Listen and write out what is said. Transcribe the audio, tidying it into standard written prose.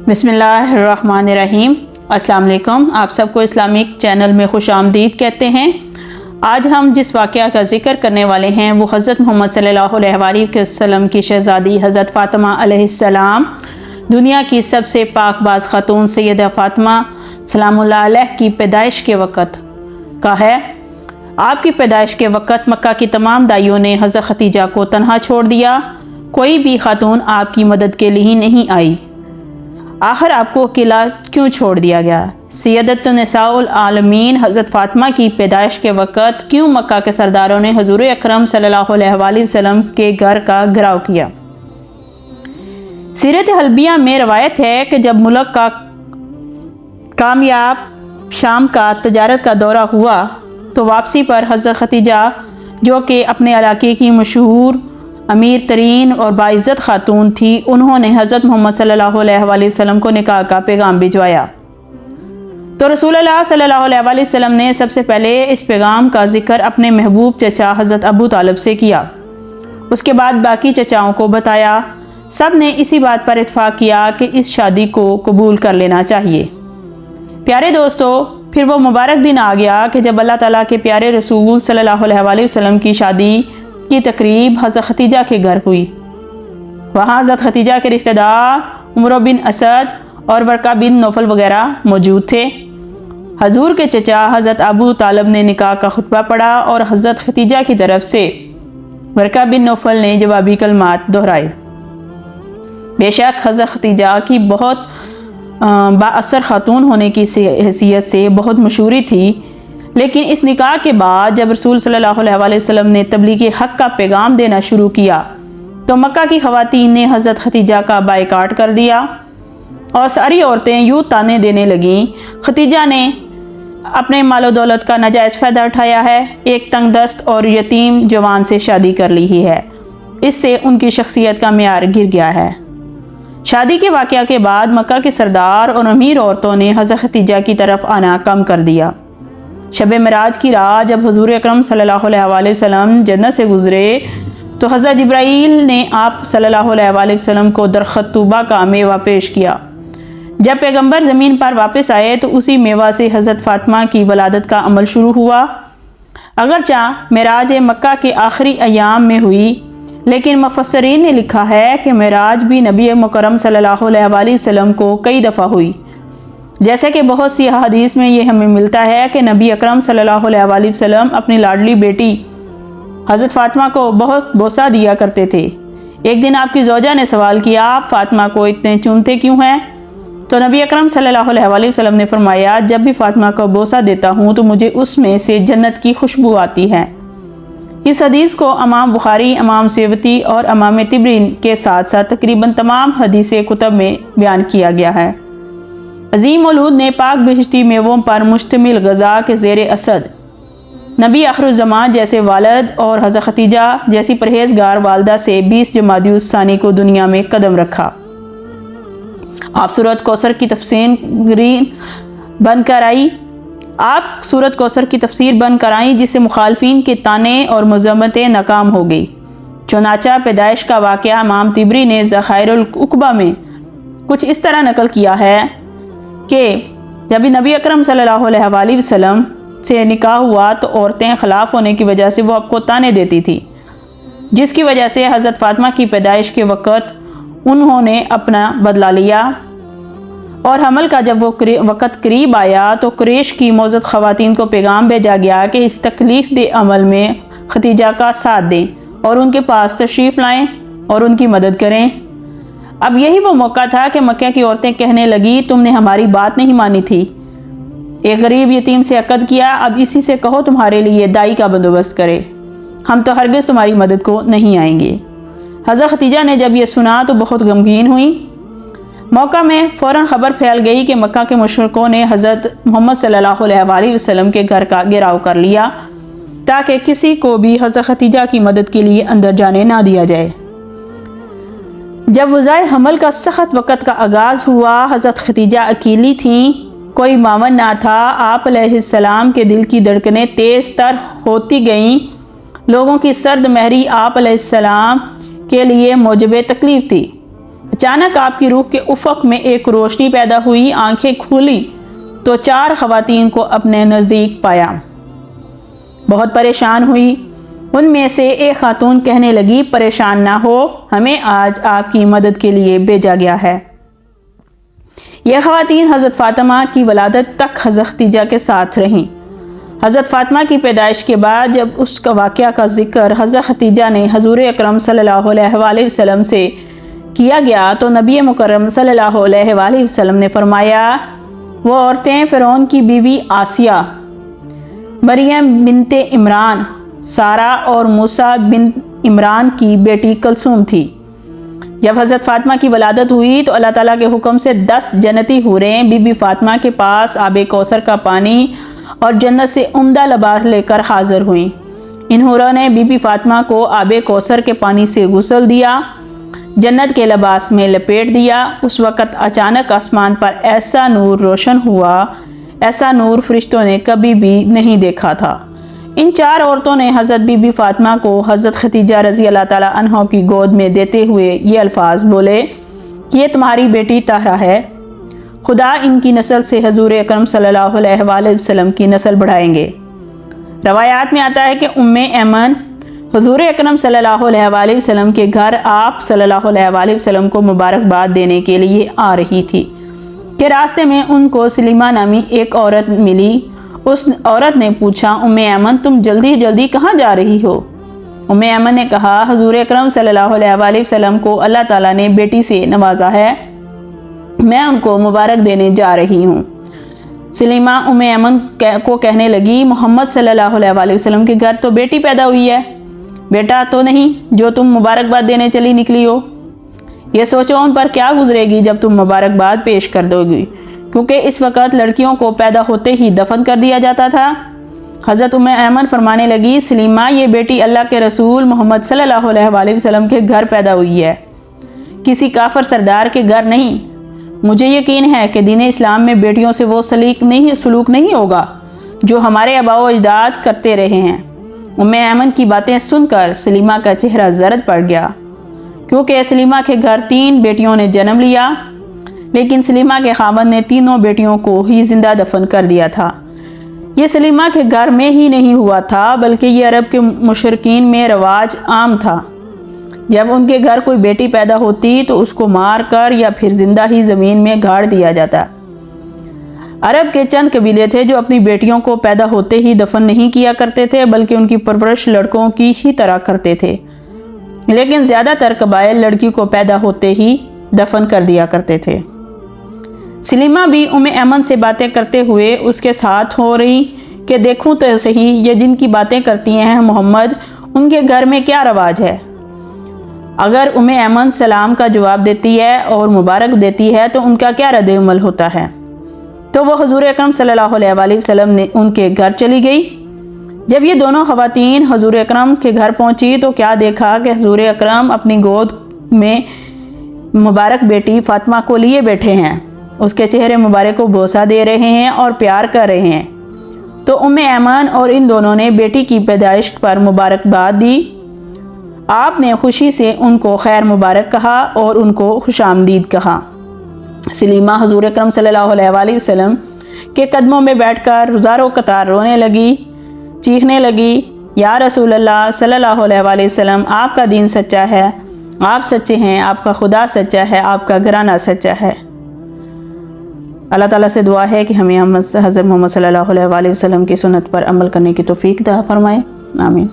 بسم اللہ الرحمن الرحیم۔ السلام علیکم، آپ سب کو اسلامک چینل میں خوش آمدید کہتے ہیں۔ آج ہم جس واقعہ کا ذکر کرنے والے ہیں وہ حضرت محمد صلی اللہ علیہ وآلہ وسلم کی شہزادی حضرت فاطمہ علیہ السلام، دنیا کی سب سے پاک باز خاتون سیدہ فاطمہ سلام اللہ علیہ کی پیدائش کے وقت کا ہے۔ آپ کی پیدائش کے وقت مکہ کی تمام دائیوں نے حضرت ختیجہ کو تنہا چھوڑ دیا، کوئی بھی خاتون آپ کی مدد کے لیے نہیں آئی۔ آخر آپ کو اکیلا کیوں چھوڑ دیا گیا؟ سیدۃ النساء العالمین حضرت فاطمہ کی پیدائش کے وقت کیوں مکہ کے سرداروں نے حضور اکرم صلی اللہ علیہ وآلہ وسلم کے گھر کا گھیراؤ کیا؟ سیرت حلبیہ میں روایت ہے کہ جب ملک کا کامیاب شام کا تجارت کا دورہ ہوا تو واپسی پر حضرت ختیجہ، جو کہ اپنے علاقے کی مشہور امیر ترین اور باعزت خاتون تھی، انہوں نے حضرت محمد صلی اللہ علیہ وآلہ وسلم کو نکاح کا پیغام بھجوایا۔ تو رسول اللہ صلی اللہ علیہ وآلہ وسلم نے سب سے پہلے اس پیغام کا ذکر اپنے محبوب چچا حضرت ابو طالب سے کیا، اس کے بعد باقی چچاؤں کو بتایا۔ سب نے اسی بات پر اتفاق کیا کہ اس شادی کو قبول کر لینا چاہیے۔ پیارے دوستو، پھر وہ مبارک دن آ گیا کہ جب اللہ تعالیٰ کے پیارے رسول صلی اللہ علیہ وآلہ وسلم کی شادی کی تقریب حضرت ختیجہ کے گھر ہوئی۔ وہاں حضرت ختیجہ کے رشتہ دار عمرو بن اسد اور ورقہ بن نوفل وغیرہ موجود تھے۔ حضور کے چچا حضرت ابو طالب نے نکاح کا خطبہ پڑھا اور حضرت ختیجہ کی طرف سے ورقہ بن نوفل نے جوابی کلمات دہرائے۔ بے شک حضرت ختیجہ کی بہت با اثر خاتون ہونے کی حیثیت سے بہت مشہوری تھی، لیکن اس نکاح کے بعد جب رسول صلی اللہ علیہ وآلہ وسلم نے تبلیغ حق کا پیغام دینا شروع کیا تو مکہ کی خواتین نے حضرت ختیجہ کا بائیکاٹ کر دیا اور ساری عورتیں یوں تانے دینے لگیں، ختیجہ نے اپنے مال و دولت کا ناجائز فائدہ اٹھایا ہے، ایک تنگ دست اور یتیم جوان سے شادی کر لی ہی ہے، اس سے ان کی شخصیت کا معیار گر گیا ہے۔ شادی کے واقعہ کے بعد مکہ کے سردار اور امیر عورتوں نے حضرت ختیجہ کی طرف آنا کم کر دیا۔ شب معراج کی رات جب حضور اکرم صلی اللہ علیہ وآلہ وسلم جنت سے گزرے تو حضرت جبرائیل نے آپ صلی اللہ علیہ وآلہ وسلم کو درخت طوبہ کا میوہ پیش کیا۔ جب پیغمبر زمین پر واپس آئے تو اسی میوہ سے حضرت فاطمہ کی ولادت کا عمل شروع ہوا۔ اگرچہ معراج مکہ کے آخری ایام میں ہوئی، لیکن مفسرین نے لکھا ہے کہ معراج بھی نبی مکرم صلی اللہ علیہ وآلہ وسلم کو کئی دفعہ ہوئی، جیسے کہ بہت سی احادیث میں یہ ہمیں ملتا ہے کہ نبی اکرم صلی اللہ علیہ وآلہ وسلم اپنی لاڈلی بیٹی حضرت فاطمہ کو بہت بوسہ دیا کرتے تھے۔ ایک دن آپ کی زوجہ نے سوال کیا، آپ فاطمہ کو اتنے چومتے کیوں ہیں؟ تو نبی اکرم صلی اللہ علیہ وآلہ وسلم نے فرمایا، جب بھی فاطمہ کو بوسہ دیتا ہوں تو مجھے اس میں سے جنت کی خوشبو آتی ہے۔ اس حدیث کو امام بخاری، امام سیوطی اور امام طبری کے ساتھ ساتھ تقریباً تمام حدیث کتب میں بیان کیا گیا ہے۔ عظیم مولود نے پاک بہشتی میووں پر مشتمل غذا کے زیر اثر نبی آخر الزمان جیسے والد اور حضرت ختیجہ جیسی پرہیزگار والدہ سے 20 جمادی الثانی کو دنیا میں قدم رکھا۔ آپ سورۃ کوثر کی تفسیر بن کر آئیں جس سے مخالفین کے طعنے اور مذمتیں ناکام ہو گئی۔ چنانچہ پیدائش کا واقعہ امام طبری نے ذخائر العقبہ میں کچھ اس طرح نقل کیا ہے کہ جب نبی اکرم صلی اللہ علیہ وآلہ وسلم سے نکاح ہوا تو عورتیں خلاف ہونے کی وجہ سے وہ آپ کو طعنے دیتی تھی، جس کی وجہ سے حضرت فاطمہ کی پیدائش کے وقت انہوں نے اپنا بدلہ لیا، اور حمل کا جب وہ وقت قریب آیا تو قریش کی معزز خواتین کو پیغام بھیجا گیا کہ اس تکلیف دہ عمل میں ختیجہ کا ساتھ دیں اور ان کے پاس تشریف لائیں اور ان کی مدد کریں۔ اب یہی وہ موقع تھا کہ مکہ کی عورتیں کہنے لگی، تم نے ہماری بات نہیں مانی تھی، ایک غریب یتیم سے عقد کیا، اب اسی سے کہو تمہارے لیے دائی کا بندوبست کرے، ہم تو ہرگز تمہاری مدد کو نہیں آئیں گے۔ حضرت ختیجہ نے جب یہ سنا تو بہت غمگین ہوئیں۔ موقع میں فوراً خبر پھیل گئی کہ مکہ کے مشرکوں نے حضرت محمد صلی اللہ علیہ وآلہ وسلم کے گھر کا گھیراؤ کر لیا تاکہ کسی کو بھی حضرت ختیجہ کی مدد کے لیے اندر جانے نہ دیا جائے۔ جب وضع حمل کا سخت وقت کا آغاز ہوا، حضرت ختیجہ اکیلی تھیں، کوئی معاون نہ تھا۔ آپ علیہ السلام کے دل کی دھڑکنیں تیز تر ہوتی گئیں، لوگوں کی سرد مہری آپ علیہ السلام کے لیے موجب تکلیف تھی۔ اچانک آپ کی روح کے افق میں ایک روشنی پیدا ہوئی، آنکھیں کھولی تو 4 خواتین کو اپنے نزدیک پایا۔ بہت پریشان ہوئی۔ ان میں سے ایک خاتون کہنے لگی، پریشان نہ ہو، ہمیں آج آپ کی مدد کے لیے بھیجا گیا ہے۔ یہ خواتین حضرت فاطمہ کی ولادت تک حضرت ختیجہ کے ساتھ رہیں۔ حضرت فاطمہ کی پیدائش کے بعد جب اس کا واقعہ کا ذکر حضرت ختیجہ نے حضور اکرم صلی اللہ علیہ وآلہ وسلم سے کیا گیا تو نبی مکرم صلی اللہ علیہ وآلہ وسلم نے فرمایا، وہ عورتیں فرعون کی بیوی آسیہ، مریم بنت عمران، سارہ اور موسیٰ بن عمران کی بیٹی کلثوم تھی۔ جب حضرت فاطمہ کی ولادت ہوئی تو اللہ تعالیٰ کے حکم سے 10 جنتی حوریں بی بی فاطمہ کے پاس آب کوثر کا پانی اور جنت سے عمدہ لباس لے کر حاضر ہوئیں۔ ان حوروں نے بی بی فاطمہ کو آب کوثر کے پانی سے غسل دیا، جنت کے لباس میں لپیٹ دیا۔ اس وقت اچانک آسمان پر ایسا نور روشن ہوا، ایسا نور فرشتوں نے کبھی بھی نہیں دیکھا تھا۔ ان 4 عورتوں نے حضرت بی بی فاطمہ کو حضرت ختیجہ رضی اللہ تعالیٰ عنہ کی گود میں دیتے ہوئے یہ الفاظ بولے کہ یہ تمہاری بیٹی طاہرہ ہے، خدا ان کی نسل سے حضور اکرم صلی اللہ علیہ وآلہ وسلم کی نسل بڑھائیں گے۔ روایات میں آتا ہے کہ ام ایمن حضور اکرم صلی اللہ علیہ وآلہ وسلم کے گھر آپ صلی اللہ علیہ وآلہ وسلم کو مبارکباد دینے کے لیے آ رہی تھی کہ راستے میں ان کو سلیمہ نامی ایک عورت ملی۔ اس عورت نے پوچھا، ام ایمن تم جلدی جلدی کہاں جا رہی ہو؟ ام ایمن نے کہا، حضور اکرم صلی اللہ علیہ وآلہ وسلم کو اللہ تعالیٰ نے بیٹی سے نوازا ہے، میں ان کو مبارک دینے جا رہی ہوں۔ سلیمہ ام ایمن کو کہنے لگی، محمد صلی اللہ علیہ وآلہ وسلم کے گھر تو بیٹی پیدا ہوئی ہے، بیٹا تو نہیں جو تم مبارکباد دینے چلی نکلی ہو۔ یہ سوچو ان پر کیا گزرے گی جب تم مبارکباد پیش کر دو گی، کیونکہ اس وقت لڑکیوں کو پیدا ہوتے ہی دفن کر دیا جاتا تھا۔ حضرت ام ایمن فرمانے لگی، سلیمہ یہ بیٹی اللہ کے رسول محمد صلی اللہ علیہ وآلہ وسلم کے گھر پیدا ہوئی ہے، کسی کافر سردار کے گھر نہیں۔ مجھے یقین ہے کہ دین اسلام میں بیٹیوں سے وہ سلوک نہیں ہوگا جو ہمارے آباء و اجداد کرتے رہے ہیں۔ ام ایمن کی باتیں سن کر سلیمہ کا چہرہ زرد پڑ گیا، کیونکہ سلیمہ کے گھر 3 بیٹیوں نے جنم لیا، لیکن سلیمہ کے خاوند نے تینوں بیٹیوں کو ہی زندہ دفن کر دیا تھا۔ یہ سلیمہ کے گھر میں ہی نہیں ہوا تھا بلکہ یہ عرب کے مشرکین میں رواج عام تھا۔ جب ان کے گھر کوئی بیٹی پیدا ہوتی تو اس کو مار کر یا پھر زندہ ہی زمین میں گاڑ دیا جاتا۔ عرب کے چند قبیلے تھے جو اپنی بیٹیوں کو پیدا ہوتے ہی دفن نہیں کیا کرتے تھے بلکہ ان کی پرورش لڑکوں کی ہی طرح کرتے تھے، لیکن زیادہ تر قبائل لڑکی کو پیدا ہوتے ہی دفن کر دیا کرتے تھے۔ سلیمہ بھی ام ایمن سے باتیں کرتے ہوئے اس کے ساتھ ہو رہی کہ دیکھوں تو صحیح یہ جن کی باتیں کرتی ہیں محمد، ان کے گھر میں کیا رواج ہے۔ اگر ام ایمن سلام کا جواب دیتی ہے اور مبارک دیتی ہے تو ان کا کیا رد عمل ہوتا ہے؟ تو وہ حضور اکرم صلی اللہ علیہ وآلہ وسلم نے ان کے گھر چلی گئی۔ جب یہ دونوں خواتین حضور اکرم کے گھر پہنچی تو کیا دیکھا کہ حضور اکرم اپنی گود میں مبارک بیٹی فاطمہ کو لیے بیٹھے ہیں، اس کے چہرے مبارک کو بوسہ دے رہے ہیں اور پیار کر رہے ہیں۔ تو ام ایمن اور ان دونوں نے بیٹی کی پیدائش پر مبارکباد دی۔ آپ نے خوشی سے ان کو خیر مبارک کہا اور ان کو خوش آمدید کہا۔ سلیمہ حضور اکرم صلی اللہ علیہ وآلہ وسلم کے قدموں میں بیٹھ کر ہزاروں قطار رونے لگی، چیخنے لگی، یا رسول اللہ صلی اللہ علیہ وآلہ وسلم آپ کا دین سچا ہے، آپ سچے ہیں، آپ کا خدا سچا ہے، آپ کا گھرانہ سچا ہے۔ اللہ تعالیٰ سے دعا ہے کہ ہمیں حضرت محمد صلی اللہ علیہ وآلہ وسلم کی سنت پر عمل کرنے کی توفیق عطا فرمائے، آمین۔